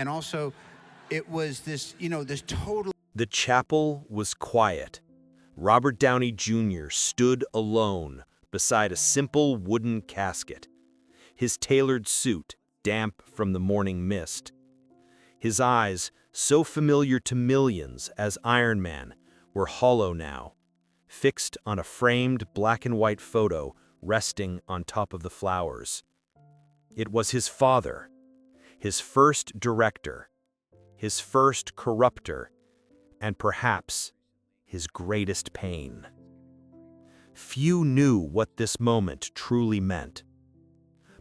And also, it was this, this total. The chapel was quiet. Robert Downey Jr. stood alone beside a simple wooden casket, his tailored suit damp from the morning mist. His eyes, so familiar to millions as Iron Man, were hollow now, fixed on a framed black-and-white photo resting on top of the flowers. It was his father, his first director, his first corrupter, and perhaps his greatest pain. Few knew what this moment truly meant.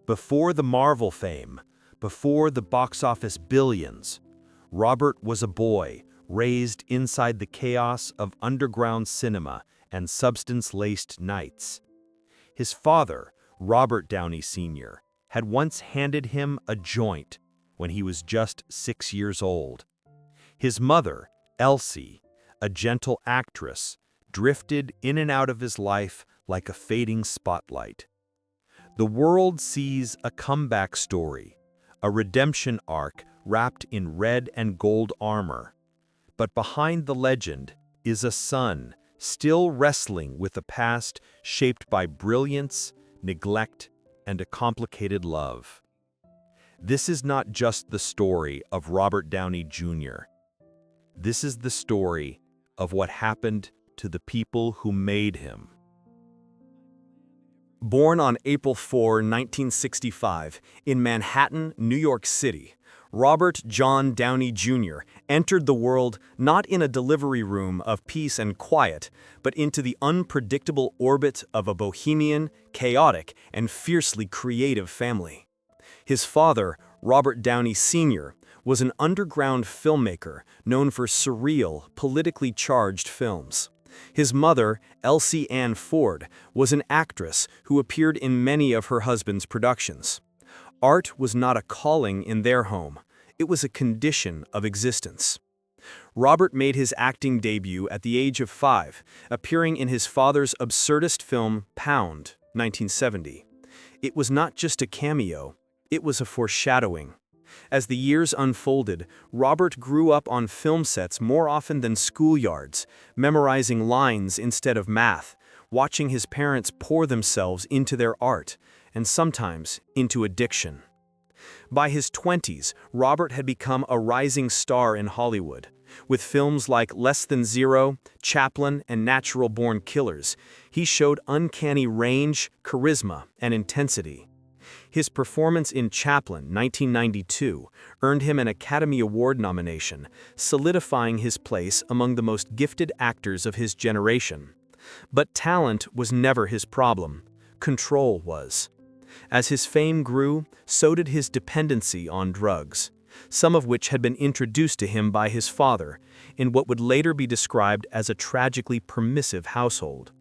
Before the Marvel fame, before the box office billions, Robert was a boy raised inside the chaos of underground cinema and substance-laced nights. His father, Robert Downey Sr., had once handed him a joint when he was just 6 years old. His mother, Elsie, a gentle actress, drifted in and out of his life like a fading spotlight. The world sees a comeback story, a redemption arc wrapped in red and gold armor. But behind the legend is a son still wrestling with a past shaped by brilliance, neglect, and a complicated love. This is not just the story of Robert Downey Jr. This is the story of what happened to the people who made him. Born on April 4, 1965, in Manhattan, New York City, Robert John Downey Jr. entered the world not in a delivery room of peace and quiet, but into the unpredictable orbit of a bohemian, chaotic, and fiercely creative family. His father, Robert Downey Sr., was an underground filmmaker known for surreal, politically charged films. His mother, Elsie Ann Ford, was an actress who appeared in many of her husband's productions. Art was not a calling in their home, it was a condition of existence. Robert made his acting debut at the age of 5, appearing in his father's absurdist film Pound, 1970. It was not just a cameo, it was a foreshadowing. As the years unfolded, Robert grew up on film sets more often than schoolyards, memorizing lines instead of math, watching his parents pour themselves into their art, and sometimes into addiction. By his 20s, Robert had become a rising star in Hollywood. With films like Less Than Zero, Chaplin, and Natural Born Killers, he showed uncanny range, charisma, and intensity. His performance in Chaplin, 1992, earned him an Academy Award nomination, solidifying his place among the most gifted actors of his generation. But talent was never his problem. Control was. As his fame grew, so did his dependency on drugs, some of which had been introduced to him by his father, in what would later be described as a tragically permissive household.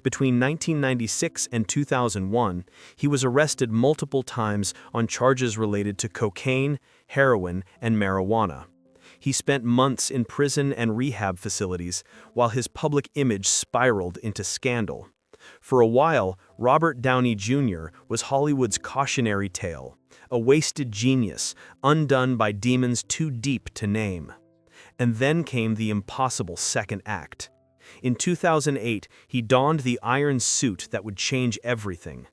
Between 1996 and 2001, he was arrested multiple times on charges related to cocaine, heroin, and marijuana. He spent months in prison and rehab facilities while his public image spiraled into scandal. For a while, Robert Downey Jr. was Hollywood's cautionary tale, a wasted genius, undone by demons too deep to name. And then came the impossible second act. In 2008, he donned the iron suit that would change everything.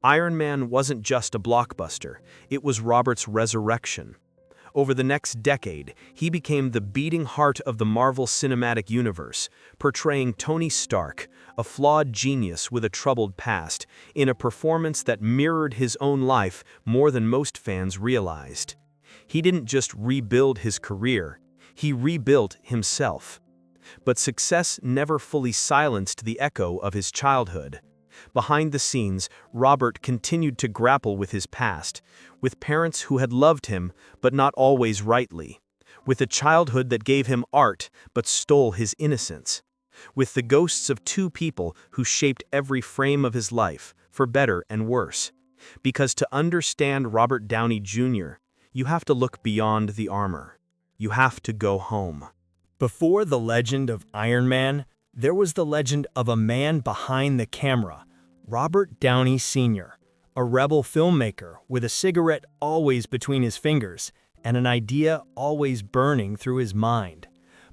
Iron Man wasn't just a blockbuster, it was Robert's resurrection. Over the next decade, he became the beating heart of the Marvel Cinematic Universe, portraying Tony Stark, a flawed genius with a troubled past, in a performance that mirrored his own life more than most fans realized. He didn't just rebuild his career, he rebuilt himself. But success never fully silenced the echo of his childhood. Behind the scenes, Robert continued to grapple with his past, with parents who had loved him, but not always rightly, with a childhood that gave him art, but stole his innocence, with the ghosts of two people who shaped every frame of his life, for better and worse. Because to understand Robert Downey Jr., you have to look beyond the armor. You have to go home. Before the legend of Iron Man, there was the legend of a man behind the camera, Robert Downey Sr., a rebel filmmaker with a cigarette always between his fingers and an idea always burning through his mind.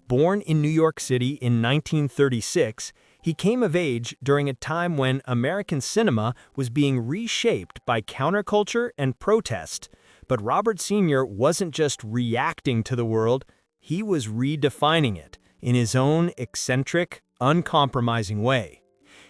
Born in New York City in 1936, he came of age during a time when American cinema was being reshaped by counterculture and protest. But Robert Sr. wasn't just reacting to the world, he was redefining it in his own eccentric, uncompromising way.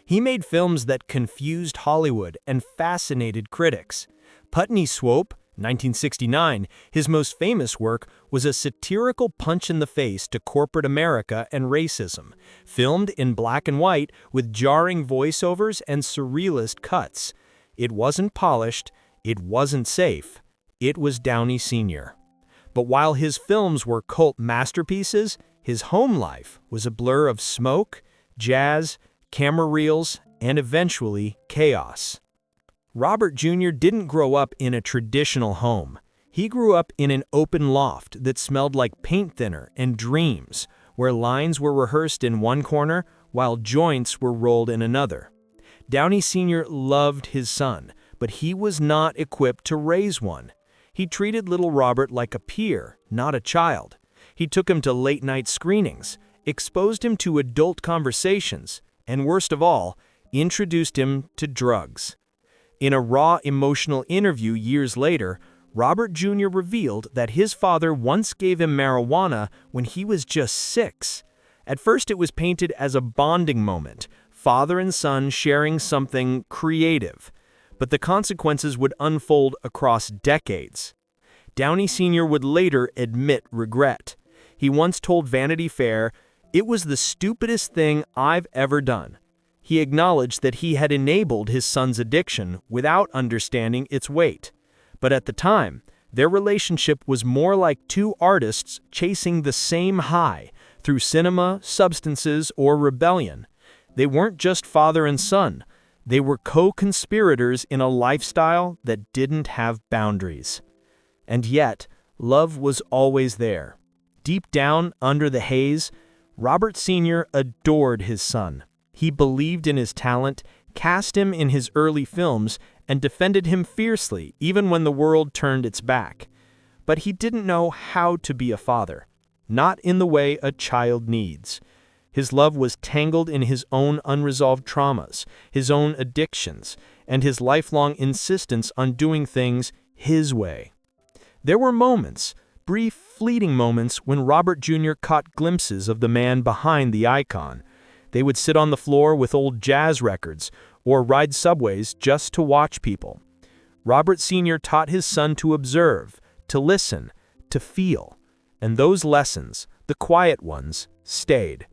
He made films that confused Hollywood and fascinated critics. Putney Swope, 1969, his most famous work, was a satirical punch in the face to corporate America and racism, filmed in black and white with jarring voiceovers and surrealist cuts. It wasn't polished, it wasn't safe, it was Downey Sr. But while his films were cult masterpieces, his home life was a blur of smoke, jazz, camera reels, and eventually chaos. Robert Jr. didn't grow up in a traditional home. He grew up in an open loft that smelled like paint thinner and dreams, where lines were rehearsed in one corner while joints were rolled in another. Downey Sr. loved his son, but he was not equipped to raise one. He treated little Robert like a peer, not a child. He took him to late-night screenings, exposed him to adult conversations, and worst of all, introduced him to drugs. In a raw emotional interview years later, Robert Jr. revealed that his father once gave him marijuana when he was just 6. At first it was painted as a bonding moment, father and son sharing something creative. But the consequences would unfold across decades. Downey Sr. would later admit regret. He once told Vanity Fair, "It was the stupidest thing I've ever done." He acknowledged that he had enabled his son's addiction without understanding its weight. But at the time, their relationship was more like two artists chasing the same high through cinema, substances, or rebellion. They weren't just father and son. They were co-conspirators in a lifestyle that didn't have boundaries. And yet, love was always there. Deep down, under the haze, Robert Sr. adored his son. He believed in his talent, cast him in his early films, and defended him fiercely even when the world turned its back. But he didn't know how to be a father, not in the way a child needs. His love was tangled in his own unresolved traumas, his own addictions, and his lifelong insistence on doing things his way. There were moments, brief, fleeting moments, when Robert Jr. caught glimpses of the man behind the icon. They would sit on the floor with old jazz records or ride subways just to watch people. Robert Sr. taught his son to observe, to listen, to feel. And those lessons, the quiet ones, stayed.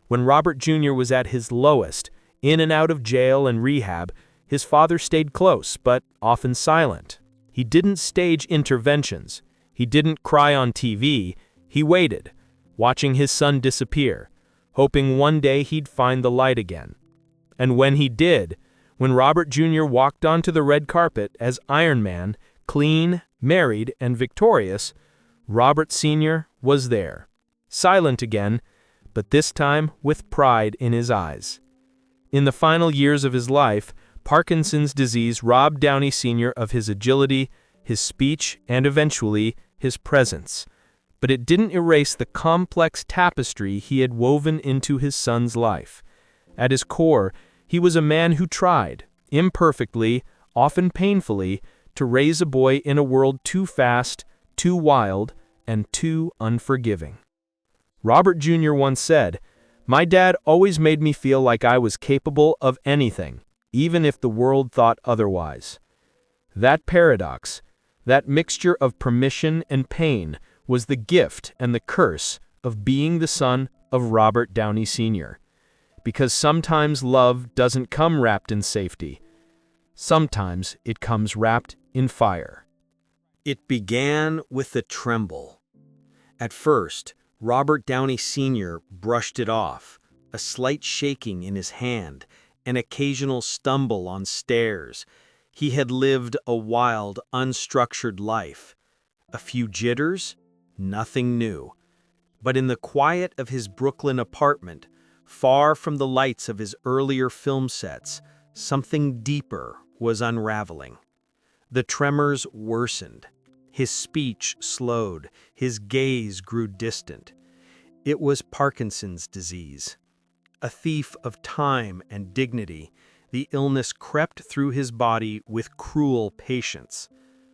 When Robert Jr. was at his lowest, in and out of jail and rehab, his father stayed close, but often silent. He didn't stage interventions. He didn't cry on TV. He waited, watching his son disappear, hoping one day he'd find the light again. And when he did, when Robert Jr. walked onto the red carpet as Iron Man, clean, married, and victorious, Robert Sr. was there, silent again, but this time with pride in his eyes. In the final years of his life, Parkinson's disease robbed Downey Sr. of his agility, his speech, and eventually, his presence. But it didn't erase the complex tapestry he had woven into his son's life. At his core, he was a man who tried, imperfectly, often painfully, to raise a boy in a world too fast, too wild, and too unforgiving. Robert Jr. once said, "My dad always made me feel like I was capable of anything, even if the world thought otherwise." That paradox, that mixture of permission and pain, was the gift and the curse of being the son of Robert Downey Sr. Because sometimes love doesn't come wrapped in safety. Sometimes it comes wrapped in fire. It began with a tremble. At first, Robert Downey Sr. brushed it off, a slight shaking in his hand, an occasional stumble on stairs. He had lived a wild, unstructured life. A few jitters, nothing new. But in the quiet of his Brooklyn apartment, far from the lights of his earlier film sets, something deeper was unraveling. The tremors worsened. His speech slowed, his gaze grew distant. It was Parkinson's disease. A thief of time and dignity, the illness crept through his body with cruel patience.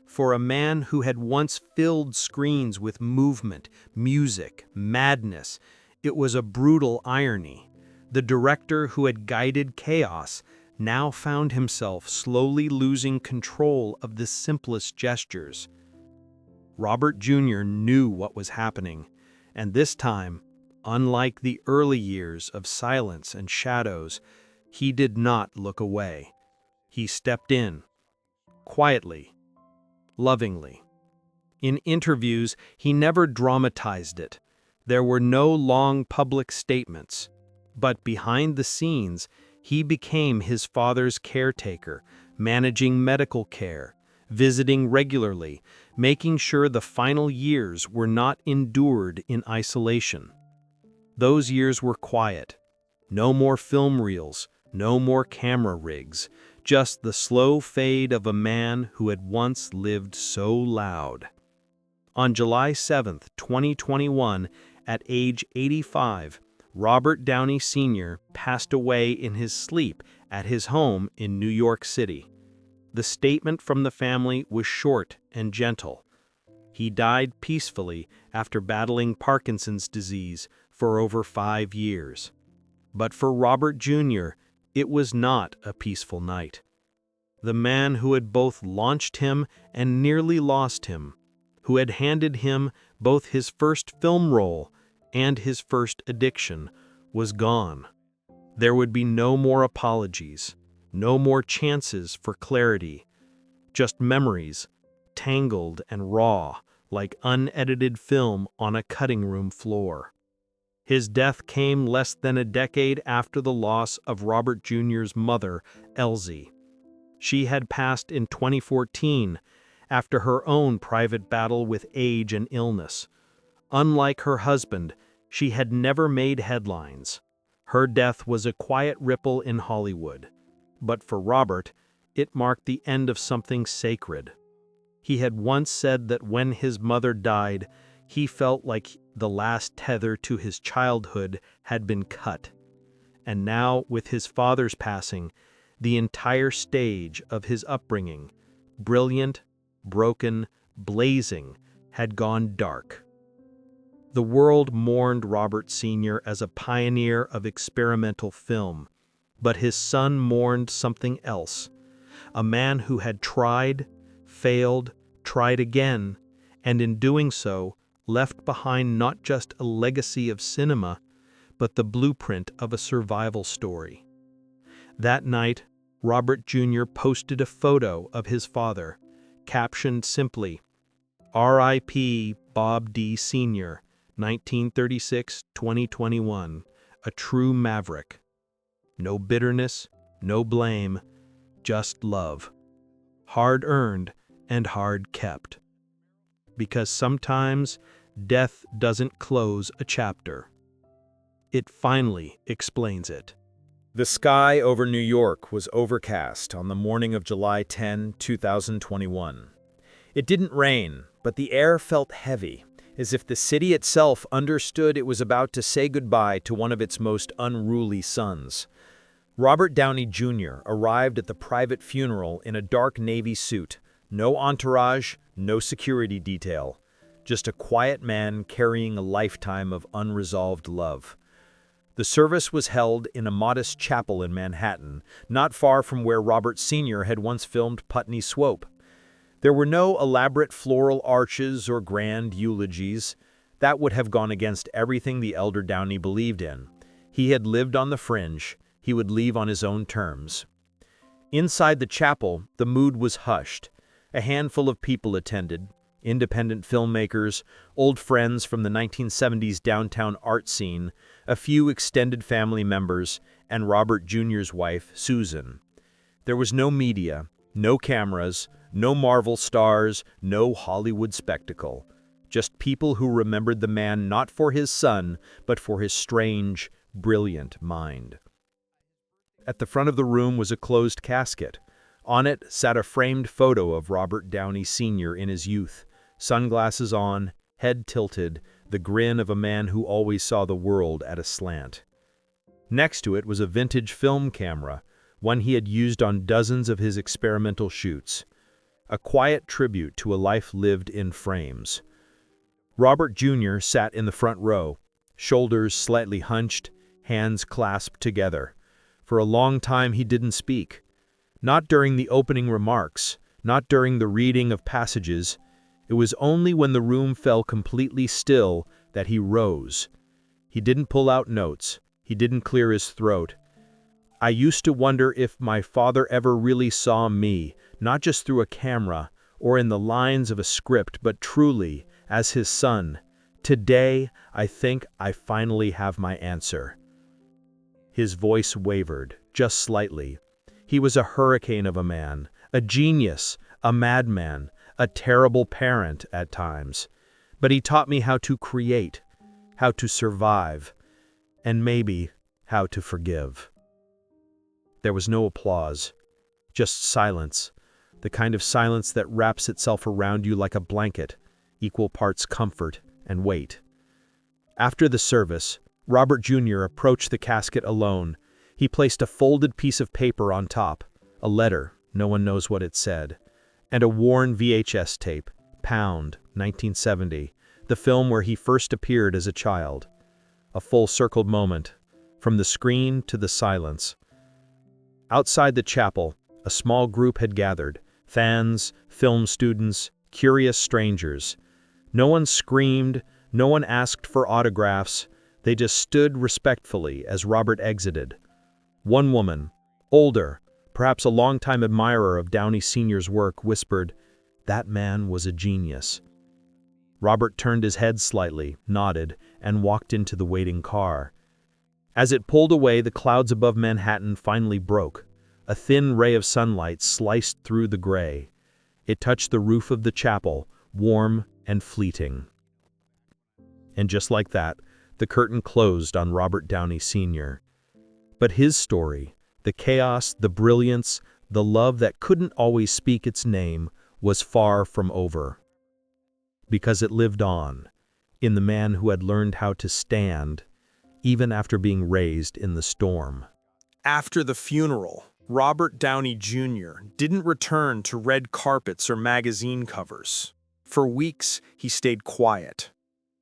For a man who had once filled screens with movement, music, madness, it was a brutal irony. The director who had guided chaos now found himself slowly losing control of the simplest gestures. Robert Jr. knew what was happening, and this time, unlike the early years of silence and shadows, he did not look away. He stepped in, quietly, lovingly. In interviews, he never dramatized it. There were no long public statements. But behind the scenes, he became his father's caretaker, managing medical care, visiting regularly, making sure the final years were not endured in isolation. Those years were quiet. No more film reels, no more camera rigs, just the slow fade of a man who had once lived so loud. On July 7, 2021, at age 85, Robert Downey Sr. passed away in his sleep at his home in New York City. The statement from the family was short and gentle. He died peacefully after battling Parkinson's disease for over 5 years. But for Robert Jr., it was not a peaceful night. The man who had both launched him and nearly lost him, who had handed him both his first film role and his first addiction, was gone. There would be no more apologies, no more chances for clarity, just memories, tangled and raw, like unedited film on a cutting room floor. His death came less than a decade after the loss of Robert Jr.'s mother, Elsie. She had passed in 2014 after her own private battle with age and illness. Unlike her husband, she had never made headlines. Her death was a quiet ripple in Hollywood. But for Robert, it marked the end of something sacred. He had once said that when his mother died, he felt like the last tether to his childhood had been cut. And now, with his father's passing, the entire stage of his upbringing, brilliant, broken, blazing, had gone dark. The world mourned Robert Sr. as a pioneer of experimental film, but his son mourned something else. A man who had tried, failed, tried again, and in doing so, left behind not just a legacy of cinema, but the blueprint of a survival story. That night, Robert Jr. posted a photo of his father, captioned simply, "R.I.P. Bob D. Sr., 1936-2021, a true maverick." No bitterness, no blame, just love. Hard-earned and hard-kept. Because sometimes death doesn't close a chapter. It finally explains it. The sky over New York was overcast on the morning of July 10, 2021. It didn't rain, but the air felt heavy, as if the city itself understood it was about to say goodbye to one of its most unruly sons. Robert Downey Jr. arrived at the private funeral in a dark navy suit, no entourage, no security detail, just a quiet man carrying a lifetime of unresolved love. The service was held in a modest chapel in Manhattan, not far from where Robert Sr. had once filmed Putney Swope. There were no elaborate floral arches or grand eulogies. That would have gone against everything the elder Downey believed in. He had lived on the fringe. He would leave on his own terms. Inside the chapel, the mood was hushed. A handful of people attended, independent filmmakers, old friends from the 1970s downtown art scene, a few extended family members, and Robert Jr.'s wife, Susan. There was no media, no cameras, no Marvel stars, no Hollywood spectacle. Just people who remembered the man not for his son, but for his strange, brilliant mind. At the front of the room was a closed casket. On it sat a framed photo of Robert Downey Sr. in his youth, sunglasses on, head tilted, the grin of a man who always saw the world at a slant. Next to it was a vintage film camera, one he had used on dozens of his experimental shoots. A quiet tribute to a life lived in frames. Robert Jr. sat in the front row, shoulders slightly hunched, hands clasped together. For a long time he didn't speak. Not during the opening remarks, not during the reading of passages. It was only when the room fell completely still that he rose. He didn't pull out notes. He didn't clear his throat. I used to wonder if my father ever really saw me, not just through a camera or in the lines of a script, but truly as his son. Today, I think I finally have my answer. His voice wavered, just slightly. He was a hurricane of a man, a genius, a madman, a terrible parent at times. But he taught me how to create, how to survive, and maybe how to forgive. There was no applause, just silence, the kind of silence that wraps itself around you like a blanket, equal parts comfort and weight. After the service, Robert Jr. approached the casket alone. He placed a folded piece of paper on top, a letter, no one knows what it said, and a worn VHS tape, Pound, 1970, the film where he first appeared as a child. A full-circled moment, from the screen to the silence. Outside the chapel, a small group had gathered, fans, film students, curious strangers. No one screamed, no one asked for autographs. They just stood respectfully as Robert exited. One woman, older, perhaps a longtime admirer of Downey Sr.'s work, whispered, "That man was a genius." Robert turned his head slightly, nodded, and walked into the waiting car. As it pulled away, the clouds above Manhattan finally broke. A thin ray of sunlight sliced through the gray. It touched the roof of the chapel, warm and fleeting. And just like that, the curtain closed on Robert Downey Sr. But his story, the chaos, the brilliance, the love that couldn't always speak its name, was far from over. Because it lived on, in the man who had learned how to stand, even after being raised in the storm. After the funeral, Robert Downey Jr. didn't return to red carpets or magazine covers. For weeks, he stayed quiet.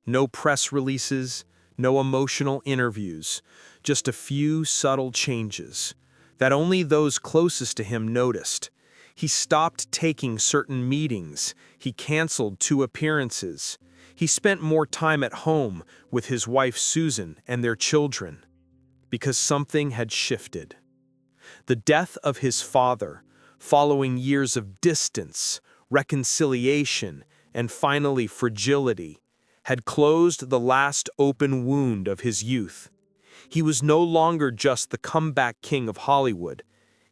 No press releases, no emotional interviews, just a few subtle changes that only those closest to him noticed. He stopped taking certain meetings. He canceled 2 appearances. He spent more time at home with his wife Susan and their children. Because something had shifted. The death of his father, following years of distance, reconciliation, and finally fragility, had closed the last open wound of his youth. He was no longer just the comeback king of Hollywood.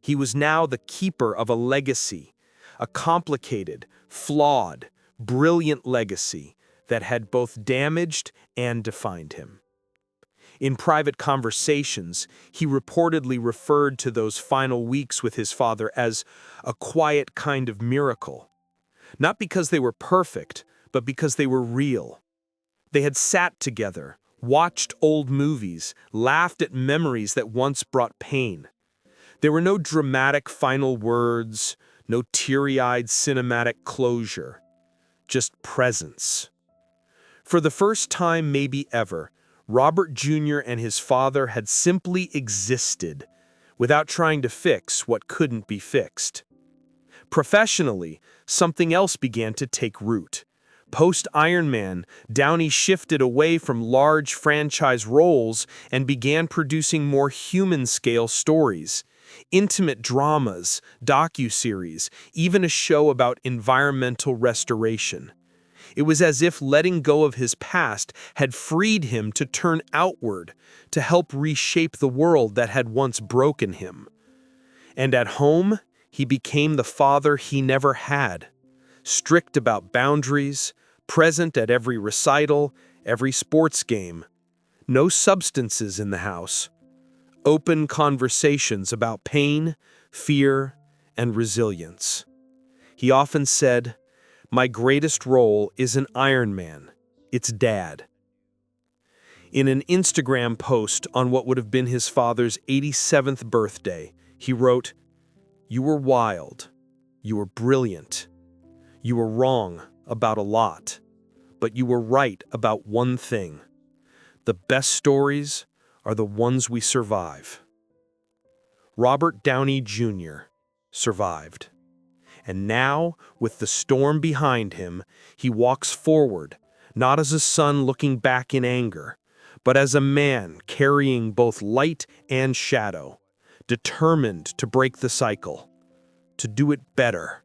He was now the keeper of a legacy, a complicated, flawed, brilliant legacy that had both damaged and defined him. In private conversations, he reportedly referred to those final weeks with his father as a quiet kind of miracle. Not because they were perfect, but because they were real. They had sat together, watched old movies, laughed at memories that once brought pain. There were no dramatic final words, no teary-eyed cinematic closure, just presence. For the first time maybe ever, Robert Jr. and his father had simply existed, without trying to fix what couldn't be fixed. Professionally, something else began to take root. Post-Iron Man, Downey shifted away from large franchise roles and began producing more human-scale stories, intimate dramas, docuseries, even a show about environmental restoration. It was as if letting go of his past had freed him to turn outward, to help reshape the world that had once broken him. And at home, he became the father he never had, strict about boundaries, present at every recital, every sports game. No substances in the house. Open conversations about pain, fear, and resilience. He often said, My greatest role is an Iron Man. It's Dad. In an Instagram post on what would have been his father's 87th birthday, he wrote, "You were wild. You were brilliant. You were wrong about a lot. But you were right about one thing. The best stories are the ones we survive." Robert Downey Jr. survived. And now, with the storm behind him, he walks forward, not as a son looking back in anger, but as a man carrying both light and shadow, determined to break the cycle, to do it better,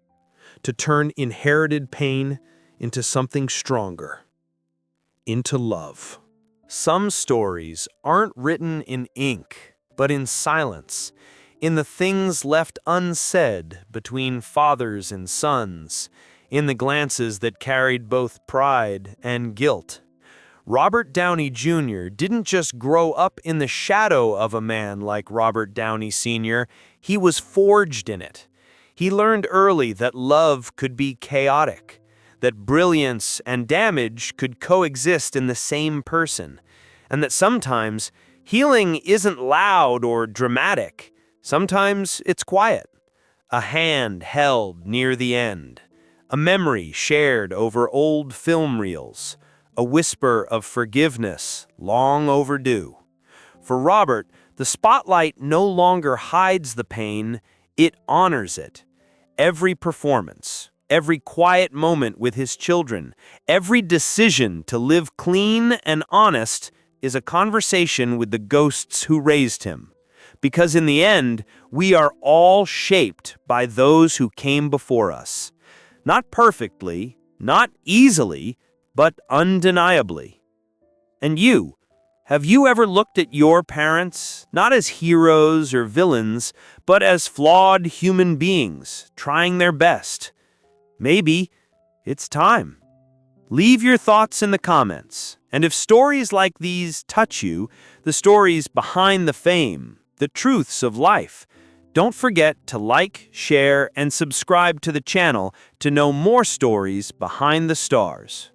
to turn inherited pain into something stronger, into love. Some stories aren't written in ink, but in silence, in the things left unsaid between fathers and sons, in the glances that carried both pride and guilt. Robert Downey Jr. didn't just grow up in the shadow of a man like Robert Downey Sr., he was forged in it. He learned early that love could be chaotic, that brilliance and damage could coexist in the same person, and that sometimes healing isn't loud or dramatic. Sometimes it's quiet. A hand held near the end, a memory shared over old film reels, a whisper of forgiveness long overdue. For Robert, the spotlight no longer hides the pain, it honors it. Every performance, every quiet moment with his children, every decision to live clean and honest is a conversation with the ghosts who raised him. Because in the end, we are all shaped by those who came before us. Not perfectly, not easily, but undeniably. And you, have you ever looked at your parents, not as heroes or villains, but as flawed human beings, trying their best? Maybe it's time. Leave your thoughts in the comments. And if stories like these touch you, the stories behind the fame, the truths of life, don't forget to like, share, and subscribe to the channel to know more stories behind the stars.